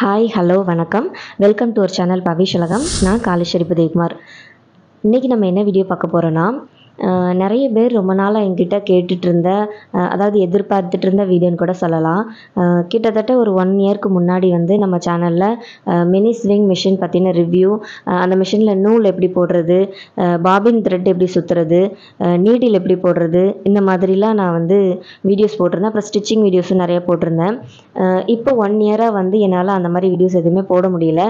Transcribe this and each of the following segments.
Hi, hello, வணக்கம். Welcome to our channel Pavish உலகம். நான் காலேஸ்வரி புதயகுமார். இன்றைக்கி நம்ம என்ன வீடியோ பார்க்க போகிறோன்னா, நிறைய பேர் ரொம்ப நாளாக என்கிட்ட கேட்டுட்டு இருந்த அதாவது எதிர்பார்த்துட்டு இருந்த வீடியோன்னு கூட சொல்லலாம். கிட்டத்தட்ட ஒரு 1 இயர்க்கு முன்னாடி வந்து நம்ம சேனலில் மினி ஸ்விங் மிஷின் பற்றின ரிவ்யூ, அந்த மிஷினில் நூல் எப்படி போடுறது, பாபின் த்ரெட் எப்படி சுற்றுறது, நீடில் எப்படி போடுறது, இந்த மாதிரிலாம் நான் வந்து வீடியோஸ் போட்டிருந்தேன். அப்புறம் ஸ்டிச்சிங் வீடியோஸும் நிறைய போட்டிருந்தேன். இப்போ 1 இயராக வந்து என்னால் அந்த மாதிரி வீடியோஸ் எதுவுமே போட முடியல.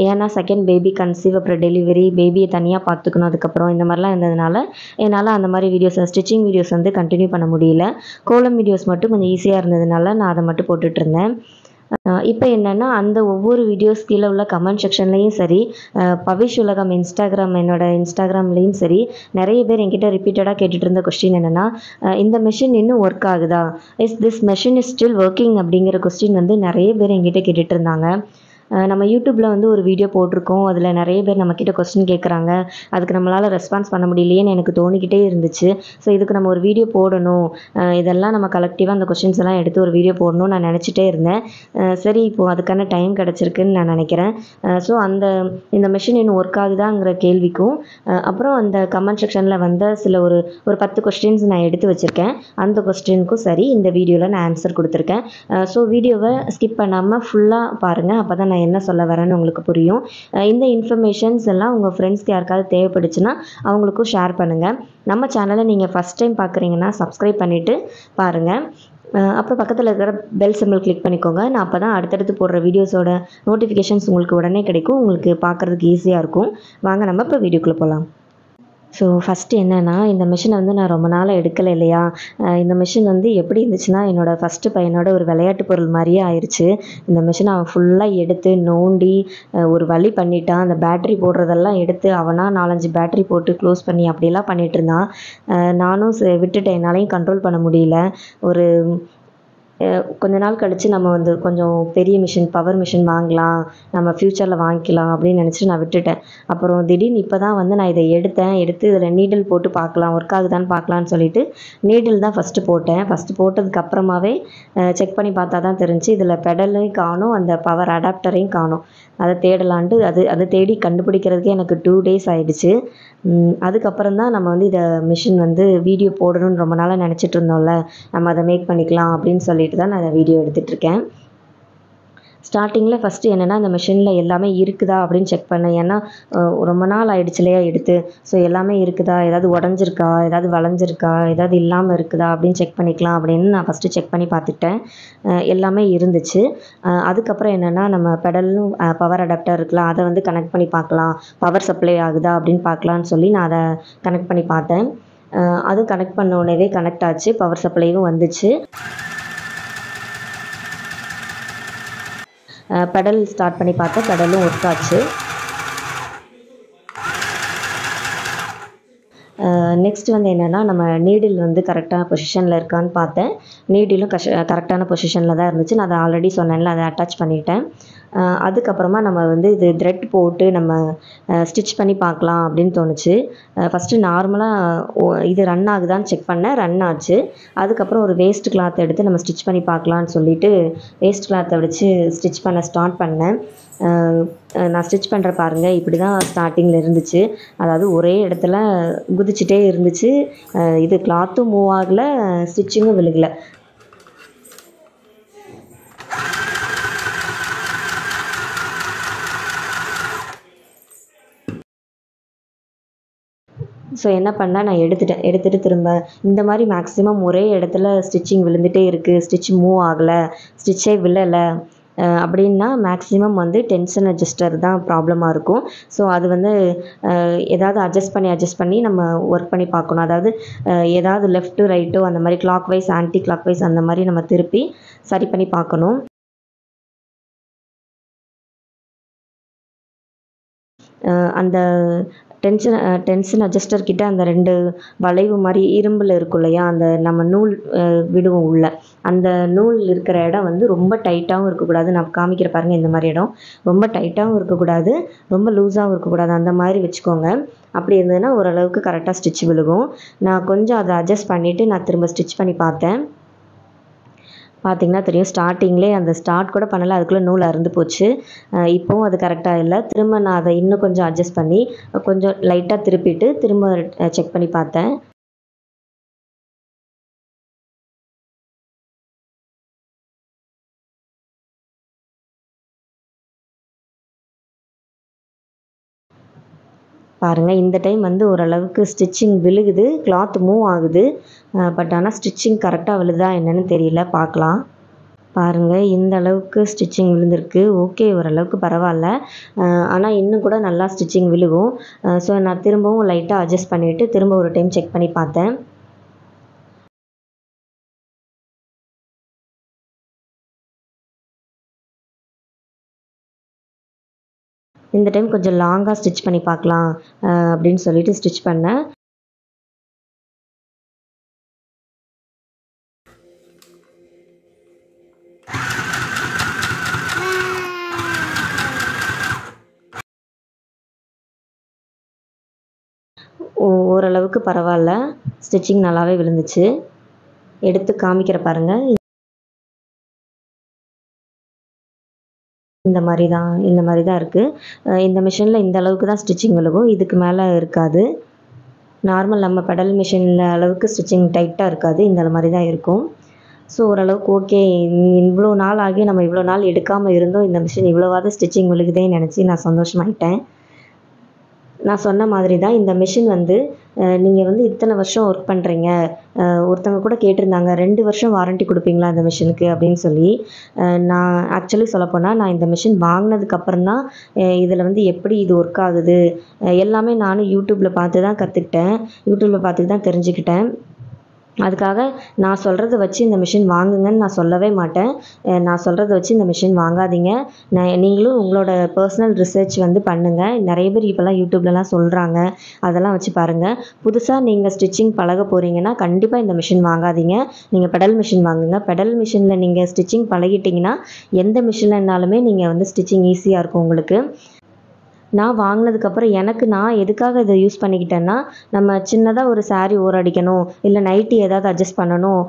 ஏன்னா செகண்ட் பேபி கன்சீவ், அப்புறம் டெலிவரி, பேபியை தனியாக பார்த்துக்கணும், அதுக்கப்புறம் இந்த மாதிரிலாம் இருந்ததுனால என்னால் அந்த மாதிரி வீடியோஸ் ஸ்டிச்சிங் வீடியோஸ் வந்து கண்டினியூ பண்ண முடியல. கோலம் வீடியோஸ் மட்டும் கொஞ்சம் ஈஸியாக இருந்ததுனால நான் அதை மட்டும் போட்டுட்ருந்தேன். இப்போ என்னென்னா, அந்த ஒவ்வொரு வீடியோஸ் கீழே உள்ள கமெண்ட் செக்ஷன்லேயும் சரி, பவிஷ் உலகம் என்னோட இன்ஸ்டாகிராம்லேயும் சரி, நிறைய பேர் என்கிட்ட ரிப்பீட்டடாக கேட்டுட்டு இருந்த கொஸ்டின் என்னென்னா, இந்த மெஷின் இன்னும் ஒர்க் ஆகுதா, this machine is still working அப்படிங்கிற கொஸ்டின் வந்து நிறைய பேர் என்கிட்ட கேட்டுட்டு இருந்தாங்க. நம்ம யூடியூப்பில் வந்து ஒரு வீடியோ போட்டிருக்கோம். அதில் நிறைய பேர் நம்மக்கிட்ட கொஸ்டின் கேட்குறாங்க. அதுக்கு நம்மளால் ரெஸ்பான்ஸ் பண்ண முடியலையேன்னு எனக்கு தோணிக்கிட்டே இருந்துச்சு. ஸோ இதுக்கு நம்ம ஒரு வீடியோ போடணும், இதெல்லாம் நம்ம கலெக்டிவாக அந்த கொஸ்டின்ஸ் எல்லாம் எடுத்து ஒரு வீடியோ போடணும்னு நான் நினச்சிட்டே இருந்தேன். சரி, இப்போது அதுக்கான டைம் கிடச்சிருக்குன்னு நான் நினைக்கிறேன். ஸோ இந்த மிஷின் இன்னும் ஒர்க் ஆகுதாங்கிற கேள்விக்கும், அப்புறம் அந்த கமெண்ட் செக்ஷனில் வந்த சில ஒரு 10 கொஸ்டின்ஸ் நான் எடுத்து வச்சுருக்கேன். அந்த கொஸ்டினுக்கும் சரி இந்த வீடியோவில் நான் ஆன்சர் கொடுத்துருக்கேன். ஸோ வீடியோவை ஸ்கிப் பண்ணாமல் ஃபுல்லாக பாருங்கள். அப்போ தான் நான் என்ன சொல்ல வரேன்னு உங்களுக்கு புரியும். இந்த இன்ஃபர்மேஷன்ஸ் எல்லாம் உங்கள் ஃப்ரெண்ட்ஸ்க்கு யாருக்காவது தேவைப்படுச்சுன்னா அவங்களுக்கும் ஷேர் பண்ணுங்கள். நம்ம சேனலை நீங்கள் ஃபஸ்ட் டைம் பார்க்குறீங்கன்னா சப்ஸ்கிரைப் பண்ணிவிட்டு பாருங்கள். அப்புறம் பக்கத்தில் இருக்கிற பெல் சிம்பிள் கிளிக் பண்ணிக்கோங்க. நான் அப்போ தான் அடுத்தடுத்து போடுற வீடியோஸோட நோட்டிஃபிகேஷன்ஸ் உங்களுக்கு உடனே கிடைக்கும். உங்களுக்கு பார்க்குறதுக்கு ஈஸியாக இருக்கும். வாங்க நம்ம இப்போ வீடியோக்குள்ளே போகலாம். ஸோ ஃபஸ்ட்டு என்னென்னா, இந்த மிஷினை வந்து நான் ரொம்ப நாளாக எடுக்கலை இல்லையா. இந்த மிஷின் வந்து எப்படி இருந்துச்சுன்னா, என்னோடய ஃபஸ்ட்டு பையனோட ஒரு விளையாட்டு பொருள் மாதிரியே ஆயிடுச்சு. இந்த மிஷினை அவன் ஃபுல்லாக எடுத்து நோண்டி ஒரு வழி பண்ணிட்டான். அந்த பேட்ரி போடுறதெல்லாம் எடுத்து அவனாக 4-5 பேட்ரி போட்டு க்ளோஸ் பண்ணி அப்படியெல்லாம் பண்ணிகிட்டு இருந்தான். நானும் விட்டுட்டேன். என்னாலையும் கண்ட்ரோல் பண்ண முடியல. ஒரு கொஞ்ச நாள் கழித்து நம்ம வந்து கொஞ்சம் பெரிய மிஷின், பவர் மிஷின் வாங்கலாம், நம்ம ஃப்யூச்சரில் வாங்கிக்கலாம் அப்படின்னு நினச்சிட்டு நான் விட்டுட்டேன். அப்புறம் திடீர்னு இப்போ தான் வந்து நான் இதை எடுத்து இதில் நீடில் போட்டு பார்க்கலாம், ஒர்க் ஆகுதான்னு பார்க்கலான்னு சொல்லிட்டு நீடில் தான் ஃபஸ்ட்டு போட்டேன். ஃபஸ்ட்டு போட்டதுக்கு அப்புறமாவே செக் பண்ணி பார்த்தா தான் தெரிஞ்சு இதில் பெடலையும் காணும், அந்த பவர் அடாப்டரையும் காணும். அதை தேடலான்ட்டு அதை தேடி கண்டுபிடிக்கிறதுக்கே எனக்கு 2 days ஆகிடுச்சு. அதுக்கப்புறம் தான் நம்ம வந்து இதை மிஷின் வந்து வீடியோ போடணும்னு ரொம்ப நாளாக நினச்சிட்டு இருந்தோம்ல, நம்ம அதை மேக் பண்ணிக்கலாம் அப்படின்னு சொல்லிட்டு தான் நான் அதை வீடியோ எடுத்துகிட்ருக்கேன். ஸ்டார்டிங்கில் ஃபஸ்ட்டு என்னென்னா, அந்த மிஷினில் எல்லாமே இருக்குதா அப்படின்னு செக் பண்ணேன். ஏன்னா ரொம்ப நாள் ஆகிடுச்சு இல்லையா எடுத்து. ஸோ எல்லாமே இருக்குதா, ஏதாவது உடஞ்சிருக்கா, ஏதாவது வளைஞ்சிருக்கா, ஏதாவது இல்லாமல் இருக்குதா அப்படின்னு செக் பண்ணிக்கலாம் அப்படின்னு நான் ஃபஸ்ட்டு செக் பண்ணி பார்த்துக்கிட்டேன். எல்லாமே இருந்துச்சு. அதுக்கப்புறம் என்னென்னா, நம்ம பெடலும் பவர் அடாப்டர் இருக்கலாம், அதை வந்து கனெக்ட் பண்ணி பார்க்கலாம், பவர் சப்ளை ஆகுதா அப்படின்னு பார்க்கலான்னு சொல்லி நான் அதை கனெக்ட் பண்ணி பார்த்தேன். அதுவும் கனெக்ட் பண்ண உடனே கனெக்ட் ஆச்சு, பவர் சப்ளையும் வந்துச்சு. பெடல் ஸ்டார்ட் பண்ணி பார்த்தேன், பெடலும் ஒர்க் ஆச்சு. நெக்ஸ்ட் வந்து என்னென்னா, நம்ம நீடில் வந்து கரெக்டான பொசிஷனில் இருக்கான்னு பார்த்தேன். நீடிலும் கரெக்டான பொசிஷனில் தான் இருந்துச்சு. நான் அதை ஆல்ரெடி சொன்னேன்ல, அதை அட்டாச் பண்ணிட்டேன். அதுக்கப்புறமா நம்ம வந்து இது த்ரெட் போட்டு நம்ம ஸ்டிச் பண்ணி பார்க்கலாம் அப்படின்னு தோணுச்சு. ஃபஸ்ட்டு நார்மலாக இது ரன் ஆகுதான்னு செக் பண்ணேன், ரன் ஆச்சு. அதுக்கப்புறம் ஒரு வேஸ்ட் கிளாத் எடுத்து நம்ம ஸ்டிச் பண்ணி பார்க்கலான்னு சொல்லிட்டு வேஸ்ட் கிளாத்தை வச்சு ஸ்டிச் பண்ண ஸ்டார்ட் பண்ணேன். நான் ஸ்டிச் பண்ணுற பாருங்கள், இப்படி தான் ஸ்டார்டிங்கில் இருந்துச்சு. அதாவது ஒரே இடத்துல குதிச்சுட்டே இருந்துச்சு. இது கிளாத்தும் மூவ் ஆகலை, ஸ்டிச்சிங்கும் விழுகலை. ஸோ என்ன பண்ணேன், நான் எடுத்துகிட்டு திரும்ப இந்த மாதிரி மேக்ஸிமம் ஒரே இடத்துல ஸ்டிச்சிங் விழுந்துகிட்டே இருக்குது, ஸ்டிச் மூவ் ஆகலை, ஸ்டிச்சே விழலை அப்படின்னா மேக்ஸிமம் வந்து டென்ஷன் அட்ஜஸ்டர் தான் ப்ராப்ளமாக இருக்கும். ஸோ அது வந்து ஏதாவது அட்ஜஸ்ட் பண்ணி நம்ம ஒர்க் பண்ணி பார்க்கணும். அதாவது ஏதாவது லெஃப்ட்டு ரைட்டோ அந்த மாதிரி clockwise, anti clockwise அந்த மாதிரி நம்ம திருப்பி சரி பண்ணி பார்க்கணும். அந்த டென்ஷன் அட்ஜஸ்டர் கிட்ட அந்த 2 வளைவு மாதிரி இரும்பில் இருக்கும் இல்லையா, அந்த நம்ம நூல் விடுவோம் உள்ள, அந்த நூல் இருக்கிற இடம் வந்து ரொம்ப டைட்டாகவும் இருக்கக்கூடாது. நான் காமிக்கிற பாருங்கள், இந்த மாதிரி இடம் ரொம்ப டைட்டாகவும் இருக்கக்கூடாது, ரொம்ப லூஸாகவும் இருக்கக்கூடாது. அந்த மாதிரி வச்சுக்கோங்க. அப்படி இருந்ததுன்னா ஓரளவுக்கு கரெக்டாக ஸ்டிச் விழுகும். நான் கொஞ்சம் அதை அட்ஜஸ்ட் பண்ணிவிட்டு நான் திரும்ப ஸ்டிச் பண்ணி பார்த்தேன். பார்த்திங்கன்னா தெரியும், ஸ்டார்டிங்லேயே அந்த ஸ்டார்ட் கூட பண்ணலை, அதுக்குள்ளே நூல் அறுந்து போச்சு. இப்போவும் அது கரெக்டாக இல்லை. திரும்ப நான் அதை இன்னும் கொஞ்சம் அட்ஜஸ்ட் பண்ணி கொஞ்சம் லைட்டாக திருப்பிட்டு திரும்ப செக் பண்ணி பார்த்தேன். பாருங்கள், இந்த டைம் வந்து ஓரளவுக்கு ஸ்டிச்சிங் விழுகுது, கிளாத் மூவ் ஆகுது. பட் ஆனால் ஸ்டிச்சிங் கரெக்டாக விழுதா என்னன்னு தெரியல, பார்க்கலாம். பாருங்கள், இந்த அளவுக்கு ஸ்டிச்சிங் விழுந்திருக்கு. ஓகே, ஓரளவுக்கு பரவாயில்ல. ஆனால் இன்னும் கூட நல்லா ஸ்டிச்சிங் விழுகும். ஸோ நான் திரும்பவும் லைட்டாக அட்ஜஸ்ட் பண்ணிவிட்டு திரும்ப ஒரு டைம் செக் பண்ணி பார்த்தேன். இந்த டைம் கொஞ்சம் லாங்காக ஸ்டிச் பண்ணி பார்க்கலாம் அப்படின்னு சொல்லிட்டு ஸ்டிச் பண்ணேன். ஓரளவுக்கு பரவாயில்ல, ஸ்டிச்சிங் நல்லாவே விழுந்துச்சு. எடுத்து காமிக்கிற பாருங்கள். இந்த மாதிரி தான் இருக்குது. இந்த மிஷினில் இந்த அளவுக்கு தான் ஸ்டிச்சிங் விழுகும், இதுக்கு மேலே இருக்காது. நார்மல் நம்ம பெடல் மிஷினில் அளவுக்கு ஸ்டிச்சிங் டைட்டாக இருக்காது, இந்த மாதிரி தான் இருக்கும். ஸோ ஓரளவுக்கு ஓகே. இவ்வளோ நாள் ஆகி நம்ம இவ்வளோ நாள் எடுக்காமல் இருந்தோம், இந்த மிஷின் இவ்வளோவாவது ஸ்டிச்சிங் விழுகுதேன்னு நினச்சி நான் சந்தோஷமாயிட்டேன். நான் சொன்ன மாதிரி தான் இந்த மிஷின் வந்து நீங்கள் வந்து இத்தனை வருஷம் ஒர்க் பண்ணுறீங்க. ஒருத்தவங்க கூட கேட்டிருந்தாங்க, 2 வருஷம் வாரண்ட்டி கொடுப்பீங்களா இந்த மிஷினுக்கு அப்படின்னு சொல்லி. நான் ஆக்சுவலி சொல்லப்போனால் நான் இந்த மிஷின் வாங்கினதுக்கப்புறம் தான் இதில் வந்து எப்படி இது ஒர்க் ஆகுது எல்லாமே நானும் யூடியூப்பில் பார்த்து தான் கற்றுக்கிட்டேன். யூடியூப்பில் பார்த்து தான் தெரிஞ்சுக்கிட்டேன். அதுக்காக நான் சொல்கிறத வச்சு இந்த மிஷின் வாங்குங்கன்னு நான் சொல்லவே மாட்டேன். நான் சொல்கிறத வச்சு இந்த மிஷின் வாங்காதீங்க. நீங்களும் உங்களோட பர்சனல் ரிசர்ச் வந்து பண்ணுங்கள். நிறைய பேர் இப்போல்லாம் யூடியூப்லலாம் சொல்கிறாங்க, அதெல்லாம் வச்சு பாருங்கள். புதுசாக நீங்கள் ஸ்டிச்சிங் பழக போகிறீங்கன்னா கண்டிப்பாக இந்த மிஷின் வாங்காதீங்க. நீங்கள் பெடல் மிஷின் வாங்குங்க. பெடல் மிஷினில் நீங்கள் ஸ்டிச்சிங் பழகிட்டிங்கன்னா எந்த மிஷின்லனாலுமே நீங்கள் வந்து ஸ்டிச்சிங் ஈஸியாக இருக்கும் உங்களுக்கு. நான் வாங்கினதுக்கப்புறம் நான் எதுக்காக இதை யூஸ் பண்ணிக்கிட்டேன்னா, நம்ம சின்னதாக ஒரு சாரீ அடிக்கணும், இல்லை நைட்டி ஏதாவது அட்ஜஸ்ட் பண்ணணும்,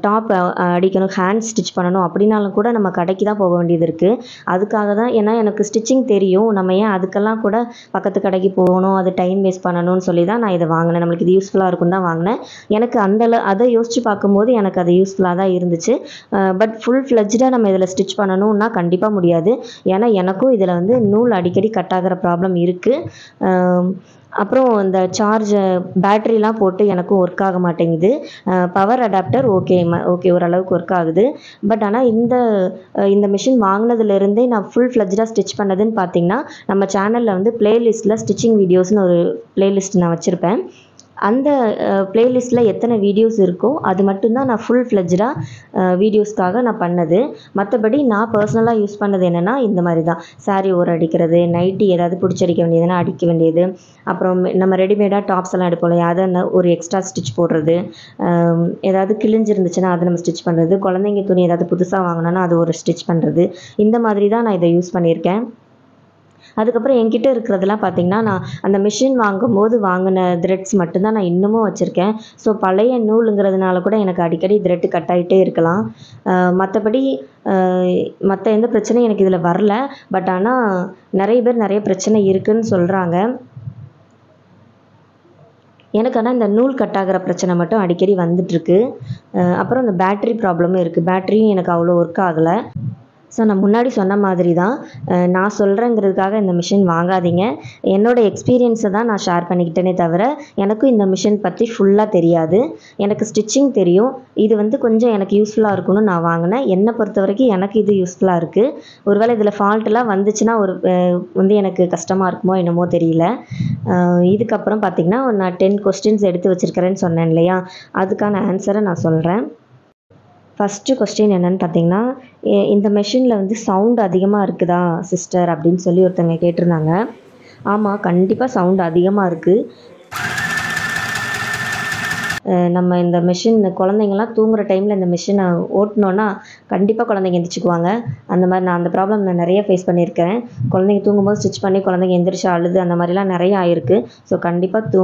டாப் அடிக்கணும், ஹேண்ட் ஸ்டிச் பண்ணணும் அப்படின்னாலும் கூட நம்ம கடைக்கு தான் போக வேண்டியது இருக்குது. அதுக்காக தான். ஏன்னா எனக்கு ஸ்டிச்சிங் தெரியும், நம்ம ஏன் அதுக்கெல்லாம் கூட பக்கத்து கடைக்கு போகணும், அது டைம் வேஸ்ட் பண்ணணும்னு சொல்லி தான் நான் இதை வாங்கினேன். நம்மளுக்கு இது யூஸ்ஃபுல்லாக இருக்குன்னு தான் வாங்கினேன். எனக்கு அதை யோசித்து பார்க்கும்போது எனக்கு அது யூஸ்ஃபுல்லாக தான் இருந்துச்சு. பட் ஃபுல் ஃப்ளெஜ்டாக நம்ம இதில் ஸ்டிச் பண்ணணும்னா கண்டிப்பாக முடியாது. ஏன்னா எனக்கும் இதில் வந்து நூல் அடிக்கடி கட் ப்ராப்ளம் இருக்குது. அப்புறம் இந்த பேட்டரிலாம் போட்டு எனக்கும் ஒர்க் ஆக மாட்டேங்குது. பவர் அடாப்டர் ஓகே ஓரளவுக்கு ஒர்க் ஆகுது. பட் ஆனால் இந்த மிஷின் வாங்கினதுலேருந்தே நான் ஃபுல் ஃப்ளெஜ்டாக ஸ்டிச் பண்ணதுன்னு பார்த்தீங்கன்னா, நம்ம சேனலில் வந்து பிளேலிஸ்ட்டில் ஸ்டிச்சிங் வீடியோஸ்னு ஒரு பிளேலிஸ்ட் நான் வச்சுருப்பேன். அந்த பிளேலிஸ்ட்டில் எத்தனை வீடியோஸ் இருக்கோ அது மட்டும்தான் நான் ஃபுல் ஃப்ளெஜ்டாக வீடியோஸ்க்காக நான் பண்ணது. மற்றபடி நான் பர்சனலாக யூஸ் பண்ணது என்னென்னா, இந்த மாதிரி தான் சாரீ அடிக்கிறது, நைட்டி ஏதாவது பிடிச்சடிக்க வேண்டியதுன்னா அடிக்க வேண்டியது, அப்புறம் நம்ம ரெடிமேடாக டாப்ஸ் எல்லாம் எடுப்போம் இல்லையா, அதை ஒரு எக்ஸ்ட்ரா ஸ்டிச் போடுறது, ஏதாவது கிழிஞ்சிருந்துச்சுன்னா அதை நம்ம ஸ்டிச் பண்ணுறது, குழந்தைங்க துணி ஏதாவது புதுசாக வாங்கினோன்னா அது ஒரு ஸ்டிச் பண்ணுறது, இந்த மாதிரி தான் நான் இதை யூஸ் பண்ணியிருக்கேன். அதுக்கப்புறம் என்கிட்ட இருக்கிறதெல்லாம் பார்த்திங்கன்னா, நான் அந்த மிஷின் வாங்கும்போது வாங்கின த்ரெட்ஸ் மட்டும்தான் நான் இன்னமும் வச்சுருக்கேன். ஸோ பழைய நூலுங்கிறதுனால கூட எனக்கு அடிக்கடி த்ரெட்டு கட் ஆகிட்டே இருக்கலாம். மற்றபடி மற்ற எந்த பிரச்சனையும் எனக்கு இதில் வரல. பட் ஆனால் நிறைய பேர் நிறைய பிரச்சனை இருக்குதுன்னு சொல்கிறாங்க. எனக்கு ஆனால் இந்த நூல் கட் ஆகிற பிரச்சனை மட்டும் அடிக்கடி வந்துட்டுருக்கு. அப்புறம் இந்த பேட்ரி ப்ராப்ளமும் இருக்குது. பேட்ரியும் எனக்கு அவ்வளோ ஒர்க் ஆகலை. ஸோ நான் முன்னாடி சொன்ன மாதிரி தான், நான் சொல்கிறேங்கிறதுக்காக இந்த மிஷின் வாங்காதீங்க. என்னோடய எக்ஸ்பீரியன்ஸை தான் நான் ஷேர் பண்ணிக்கிட்டேனே தவிர, எனக்கும் இந்த மிஷின் பற்றி ஃபுல்லாக தெரியாது. எனக்கு ஸ்டிச்சிங் தெரியும். இது வந்து கொஞ்சம் எனக்கு யூஸ்ஃபுல்லாக இருக்கும்னு நான் வாங்கினேன். என்னை பொறுத்த வரைக்கும் எனக்கு இது யூஸ்ஃபுல்லாக இருக்குது. ஒருவேளை இதில் ஃபால்ட்டெலாம் வந்துச்சுன்னா வந்து எனக்கு கஷ்டமாக இருக்குமோ என்னமோ தெரியல. இதுக்கப்புறம் பார்த்திங்கன்னா, நான் 10 கொஸ்டின்ஸ் எடுத்து வச்சுருக்கிறேன்னு சொன்னேன் இல்லையா, அதுக்கான ஆன்சரை நான் சொல்கிறேன். ஃபஸ்ட்டு கொஸ்டின் என்னென்னு பார்த்தீங்கன்னா, இந்த மெஷினில் வந்து சவுண்ட் அதிகமாக இருக்குதா சிஸ்டர் அப்படின்னு சொல்லி ஒருத்தங்க கேட்டிருந்தாங்க. ஆமாம், கண்டிப்பாக சவுண்ட் அதிகமாக இருக்குது. நம்ம இந்த மிஷின் குழந்தைங்கள்லாம் தூங்குகிற டைமில் இந்த மிஷினை ஓட்டினோன்னா கண்டிப்பாக குழந்தைங்க எந்திரிச்சுக்குவாங்க. அந்த மாதிரி அந்த ப்ராப்ளம் நான் நிறைய ஃபேஸ் பண்ணியிருக்கேன். குழந்தைங்க தூங்கும்போது ஸ்டிச் பண்ணி குழந்தைங்க எந்திரிச்சு அழுது அந்த மாதிரிலாம் நிறைய ஆயிருக்கு. ஸோ கண்டிப்பாக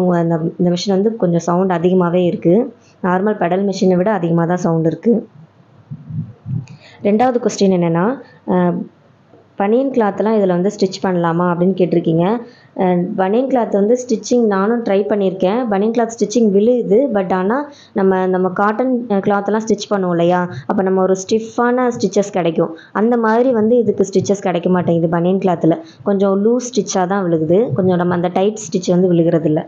இந்த மிஷின் வந்து கொஞ்சம் சவுண்ட் அதிகமாகவே இருக்குது. நார்மல் பெடல் மிஷினை விட அதிகமாக தான் சவுண்ட் இருக்குது. ரெண்டாவது கொஸ்டின் என்னென்னா, பனியன் கிளாத்லாம் இதில் வந்து ஸ்டிச் பண்ணலாமா அப்படின்னு கேட்டிருக்கீங்க. பனியன் கிளாத் வந்து ஸ்டிச்சிங் நானும் ட்ரை பண்ணியிருக்கேன். பனியன் கிளாத் ஸ்டிச்சிங் விழுது. பட் ஆனால் நம்ம காட்டன் கிளாத்லாம் ஸ்டிச் பண்ணுவோம் இல்லையா, அப்போ நம்ம ஒரு ஸ்டிஃபான ஸ்டிச்சஸ் கிடைக்கும். அந்த மாதிரி வந்து இதுக்கு ஸ்டிச்சஸ் கிடைக்க மாட்டேங்குது. பனியன் கிளாத்தில் கொஞ்சம் லூஸ் ஸ்டிச்சாக தான் விழுகுது. கொஞ்சம் நம்ம அந்த டைட் ஸ்டிச் வந்து விழுகிறதில்ல.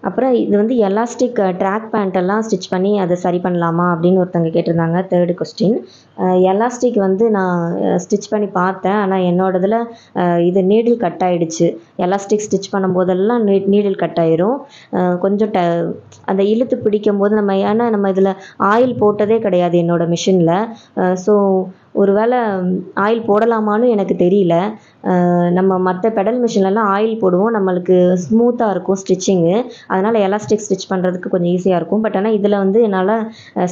அப்புறம் இது வந்து எலாஸ்டிக் ட்ராக் பேண்ட்டெல்லாம் ஸ்டிச் பண்ணி அதை சரி பண்ணலாமா அப்படின்னு ஒருத்தங்க கேட்டிருந்தாங்க. Third question. எலாஸ்டிக் வந்து நான் ஸ்டிச் பண்ணி பார்த்தேன். ஆனால் என்னோடதில் இது நீடில் கட் ஆகிடுச்சு. எலாஸ்டிக் ஸ்டிச் பண்ணும்போதெல்லாம் நீடில் கட் ஆயிரும். கொஞ்சம் அந்த இழுத்து பிடிக்கும் போது ஏன்னா நம்ம இதில் ஆயில் போட்டதே கிடையாது என்னோடய மிஷினில். ஸோ ஒரு வேளை ஆயில் போடலாமான்னு எனக்கு தெரியல. நம்ம மற்ற பெடல் மிஷின்லலாம் ஆயில் போடுவோம், நம்மளுக்கு ஸ்மூத்தாக இருக்கும் ஸ்டிச்சிங்கு. அதனால் எலாஸ்டிக் ஸ்டிச் பண்ணுறதுக்கு கொஞ்சம் ஈஸியாக இருக்கும். பட் ஆனால் இதில் வந்து என்னால்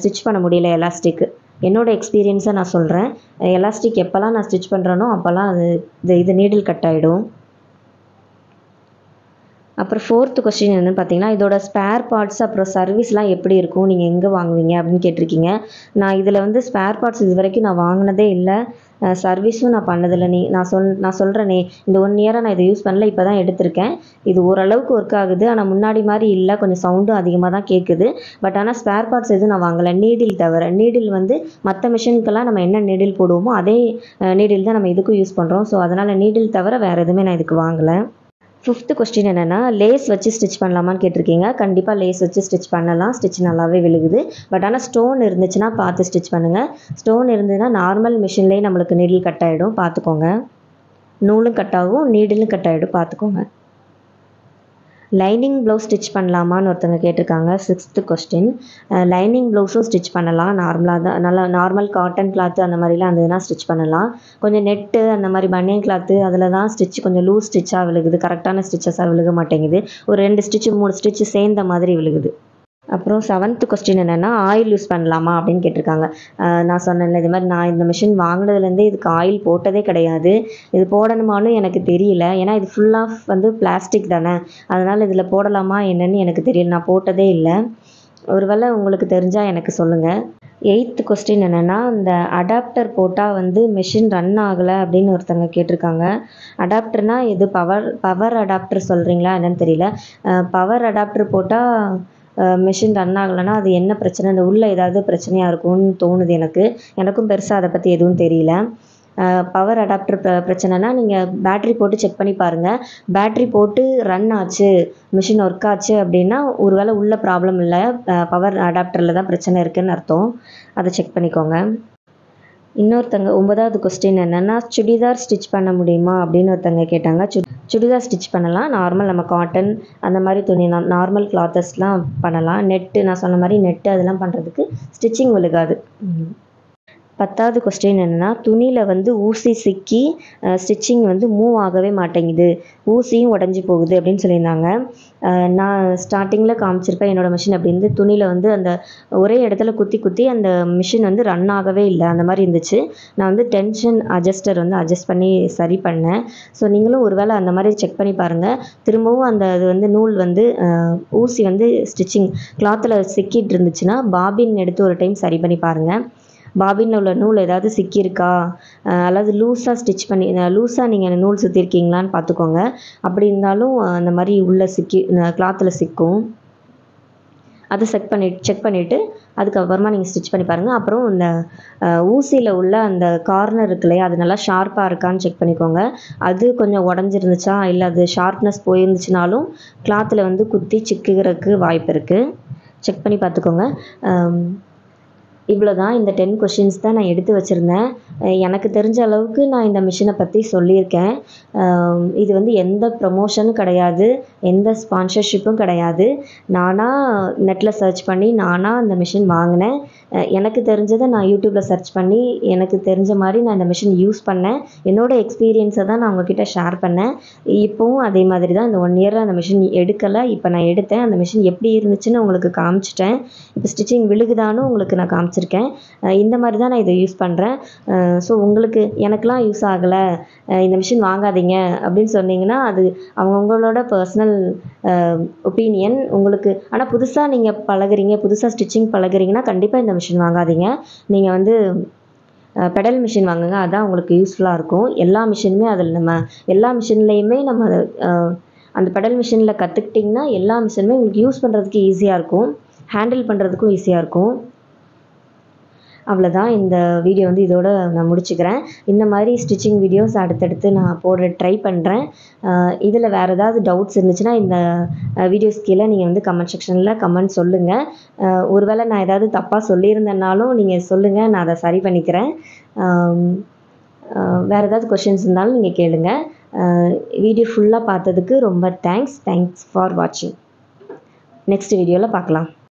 ஸ்டிச் பண்ண முடியல எலாஸ்டிக்கு. என்னோடய எக்ஸ்பீரியன்ஸை நான் சொல்கிறேன். எலாஸ்டிக் எப்போல்லாம் நான் ஸ்டிச் பண்ணுறேனோ அப்போல்லாம் இது நீடில் கட் ஆகிடும். அப்புறம் ஃபோர்த்து கொஸ்டின் என்னென்னு பார்த்தீங்கன்னா, இதோட ஸ்பேர் பார்ட்ஸ் அப்புறம் சர்வீஸ்லாம் எப்படி இருக்கும், நீங்கள் எங்கே வாங்குவீங்க அப்படின்னு கேட்டிருக்கீங்க. நான் இதில் வந்து ஸ்பேர் பார்ட்ஸ் இது வரைக்கும் நான் வாங்கினதே இல்லை. சர்வீஸும் நான் பண்ணதில்லை. நான் சொல்கிறேனே, இந்த 1 இயராக நான் இதை யூஸ் பண்ணல, இப்போ தான் எடுத்திருக்கேன். இது ஓரளவுக்கு ஒர்க் ஆகுது. ஆனால் முன்னாடி மாதிரி இல்லை, கொஞ்சம் சவுண்டும் அதிகமாக தான் கேட்குது. பட் ஆனால் ஸ்பேர் பார்ட்ஸ் எதுவும் நான் வாங்கலை, நீடில் தவிர. நீடில் வந்து மற்ற மிஷினுக்கெல்லாம் நம்ம என்ன நீடில் போடுவோமோ அதே நீடில் தான் நம்ம இதுக்கும் யூஸ் பண்ணுறோம். ஸோ அதனால் நீடில் தவிர வேறு எதுவுமே நான் இதுக்கு வாங்கலை. ஃபிஃப்த்து கொஸ்டின் என்னென்னா, லேஸ் வச்சு ஸ்டிச் பண்ணலாமான்னு கேட்டிருக்கீங்க. கண்டிப்பாக லேஸ் வச்சு ஸ்டிச் பண்ணலாம். ஸ்டிச் நல்லாவே விழுகுது. பட் ஆனால் ஸ்டோன் இருந்துச்சுன்னா பார்த்து ஸ்டிச் பண்ணுங்கள். ஸ்டோன் இருந்ததுன்னா நார்மல் மிஷின்லேயே நம்மளுக்கு நீடில் கட் ஆகிடும், பார்த்துக்கோங்க. நூலும் கட் ஆகும், நீடிலும் கட் ஆகிடும், பார்த்துக்கோங்க. லைனிங் ப்ளவுஸ் ஸ்டிச் பண்ணலாமான்னு ஒருத்தங்க கேட்டிருக்காங்க. 6th question. லைனிங் ப்ளவுஸும் ஸ்டிச் பண்ணலாம். நார்மலாக தான், நல்லா நார்மல் காட்டன் கிளாத்து அந்த மாதிரிலாம் இருந்ததுன்னா ஸ்டிச் பண்ணலாம். கொஞ்சம் நெட்டு அந்த மாதிரி பனியன் கிளாத்து அதில் தான் ஸ்டிச் கொஞ்சம் லூஸ் ஸ்டிச்சாக விழுகுது, கரெக்டான ஸ்டிச்சஸாக விழுக மாட்டேங்குது. ஒரு 2 ஸ்டிச்சு 3 ஸ்டிச்சு சேர்ந்த மாதிரி விழுகுது. அப்புறம் 7th கொஸ்டின் என்னென்னா, ஆயில் யூஸ் பண்ணலாமா அப்படின்னு கேட்டிருக்காங்க. நான் சொன்னேன்ல, இது மாதிரி நான் இந்த மிஷின் வாங்கினதுலேருந்தே இதுக்கு ஆயில் போட்டதே கிடையாது. இது போடணுமான்னு எனக்கு தெரியல. ஏன்னா இது ஃபுல்லாக வந்து பிளாஸ்டிக் தானே, அதனால் இதில் போடலாமா என்னன்னு எனக்கு தெரியல. நான் போட்டதே இல்லை. ஒருவேளை உங்களுக்கு தெரிஞ்சால் எனக்கு சொல்லுங்கள். 8th கொஸ்டின் என்னென்னா, இந்த அடாப்டர் போட்டால் வந்து மிஷின் ரன் ஆகலை அப்படின்னு ஒருத்தங்க கேட்டிருக்காங்க. அடாப்டர்னால் இது பவர் அடாப்டர் சொல்கிறீங்களா என்னன்னு தெரியல. பவர் அடாப்டர் போட்டால் மிஷின் ரன் ஆகலைன்னா அது என்ன பிரச்சனை, இந்த உள்ளே ஏதாவது பிரச்சனையாக இருக்கும்னு தோணுது எனக்கும் பெருசாக அதை பற்றி எதுவும் தெரியல. பவர் அடாப்டர் பிரச்சனைனா நீங்கள் பேட்ரி போட்டு செக் பண்ணி பாருங்கள். பேட்ரி போட்டு ரன் ஆச்சு, மிஷின் ஒர்க் ஆச்சு அப்படின்னா ஒருவேளை உள்ள ப்ராப்ளம் இல்லை, பவர் அடாப்டரில் தான் பிரச்சனை இருக்குதுன்னு அர்த்தம். அதை செக் பண்ணிக்கோங்க. இன்னொருத்தங்க 9வது கொஸ்டின் என்னென்னா, சுடிதார் ஸ்டிச் பண்ண முடியுமா அப்படின்னு ஒருத்தங்க கேட்டாங்க. சுடிதார் ஸ்டிச் பண்ணலாம். நார்மல் நம்ம காட்டன் அந்த மாதிரி துணி நார்மல் கிளாத்தஸ்லாம் பண்ணலாம். நெட்டு நான் சொன்ன மாதிரி நெட்டு அதெல்லாம் பண்ணுறதுக்கு ஸ்டிச்சிங் விழுகாது. 10வது கொஸ்டின் என்னென்னா, துணியில் வந்து ஊசி சிக்கி ஸ்டிச்சிங் வந்து மூவ் ஆகவே மாட்டேங்குது, ஊசியும் உடஞ்சி போகுது அப்படின்னு சொல்லியிருந்தாங்க. நான் ஸ்டார்டிங்கில் காமிச்சிருப்பேன் என்னோடய மிஷின் அப்படி இருந்து துணியில் வந்து அந்த ஒரே இடத்துல குத்தி அந்த மிஷின் வந்து ரன் ஆகவே இல்லை, அந்த மாதிரி இருந்துச்சு. நான் வந்து டென்ஷன் அட்ஜஸ்டர் வந்து அட்ஜஸ்ட் பண்ணி சரி பண்ணேன். ஸோ நீங்களும் ஒரு வேளை அந்த மாதிரி செக் பண்ணி பாருங்கள். திரும்பவும் அது வந்து நூல் வந்து ஊசி வந்து ஸ்டிச்சிங் கிளாத்தில் சிக்கிட்டு இருந்துச்சுன்னா பாபின் எடுத்து ஒரு டைம் சரி பண்ணி பாருங்கள். பாபினில் உள்ள நூல் ஏதாவது சிக்கியிருக்கா, அல்லது லூஸாக நீங்கள் நூல் சுற்றிருக்கீங்களான்னு பார்த்துக்கோங்க. அப்படி இருந்தாலும் அந்த மாதிரி உள்ள கிளாத்தில் சிக்கும். அதை செக் பண்ணிவிட்டு அதுக்கப்புறமா நீங்கள் ஸ்டிச் பண்ணி பாருங்கள். அப்புறம் இந்த ஊசியில் உள்ள அந்த கார்னர் இருக்கு இல்லையா, அது நல்லா ஷார்ப்பாக இருக்கான்னு செக் பண்ணிக்கோங்க. அது கொஞ்சம் உடஞ்சிருந்துச்சா இல்லை அது ஷார்ப்னஸ் போயிருந்துச்சுனாலும் கிளாத்தில் வந்து குத்தி சிக்குகிறதுக்கு வாய்ப்பு இருக்குது. செக் பண்ணி பார்த்துக்கோங்க. இவ்வளோ தான். இந்த 10 கொஷின்ஸ் தான் நான் எடுத்து வச்சுருந்தேன். எனக்கு தெரிஞ்ச அளவுக்கு நான் இந்த மிஷினை பற்றி சொல்லியிருக்கேன். இது வந்து எந்த ப்ரமோஷனும் கிடையாது, எந்த ஸ்பான்சர்ஷிப்பும் கிடையாது. நானாக நெட்டில் சர்ச் பண்ணி நானாக அந்த மிஷின் வாங்கினேன். எனக்கு தெரிஞ்சதை நான் யூடியூப்பில் சர்ச் பண்ணி எனக்கு தெரிஞ்ச மாதிரி நான் இந்த மிஷின் யூஸ் பண்ணேன். என்னோடய எக்ஸ்பீரியன்ஸை தான் நான் உங்ககிட்ட ஷேர் பண்ணேன். இப்போவும் அதே மாதிரி தான். இந்த 1 இயரில் அந்த மிஷின் எடுக்கலை, இப்போ நான் எடுத்தேன். அந்த மிஷின் எப்படி இருந்துச்சுன்னு உங்களுக்கு காமிச்சிட்டேன். இப்போ ஸ்டிச்சிங் விழுகுதான்னு உங்களுக்கு நான் காமிச்சிருக்கேன். இந்த மாதிரி தான் நான் இதை யூஸ் பண்ணுறேன். ஸோ உங்களுக்கு எனக்கெலாம் யூஸ் ஆகலை, இந்த மிஷின் வாங்காதீங்க அப்படின்னு சொன்னீங்கன்னா அது அவங்கவுங்களோட பர்சனல் ஒப்பீனியன். உங்களுக்கு ஆனால் புதுசாக நீங்கள் புதுசாக ஸ்டிச்சிங் பழகுறீங்கன்னா கண்டிப்பாக இந்த மிஷின் வாங்காதீங்க. நீங்கள் வந்து பெடல் மிஷின் வாங்குங்க. அதான் உங்களுக்கு யூஸ்ஃபுல்லாக இருக்கும். எல்லா மிஷினுமே அதில் எல்லா மிஷின்லேயுமே அந்த பெடல் மிஷினில் கற்றுக்கிட்டிங்கன்னா எல்லா மிஷினுமே உங்களுக்கு யூஸ் பண்ணுறதுக்கு ஈஸியாக இருக்கும், ஹேண்டில் பண்ணுறதுக்கும் ஈஸியாக இருக்கும். அவ்வளோதான், இந்த வீடியோ இதோட நான் முடிச்சுக்கிறேன். இந்த மாதிரி ஸ்டிச்சிங் வீடியோஸ் அடுத்தடுத்து நான் போட ட்ரை பண்ணுறேன். இதில் வேறு ஏதாவது டவுட்ஸ் இருந்துச்சுன்னா இந்த வீடியோஸ் கீழே நீங்கள் கமெண்ட் செக்ஷனில் கமெண்ட் சொல்லுங்கள். ஒருவேளை நான் ஏதாவது தப்பாக சொல்லியிருந்தேன்னாலும் நீங்கள் சொல்லுங்கள், நான் அதை சரி பண்ணிக்கிறேன். வேறு ஏதாவது கொஷின்ஸ் இருந்தாலும் நீங்கள் கேளுங்க. வீடியோ ஃபுல்லாக பார்த்ததுக்கு ரொம்ப தேங்க்ஸ் ஃபார் வாட்சிங். நெக்ஸ்ட் வீடியோவில் பார்க்கலாம்.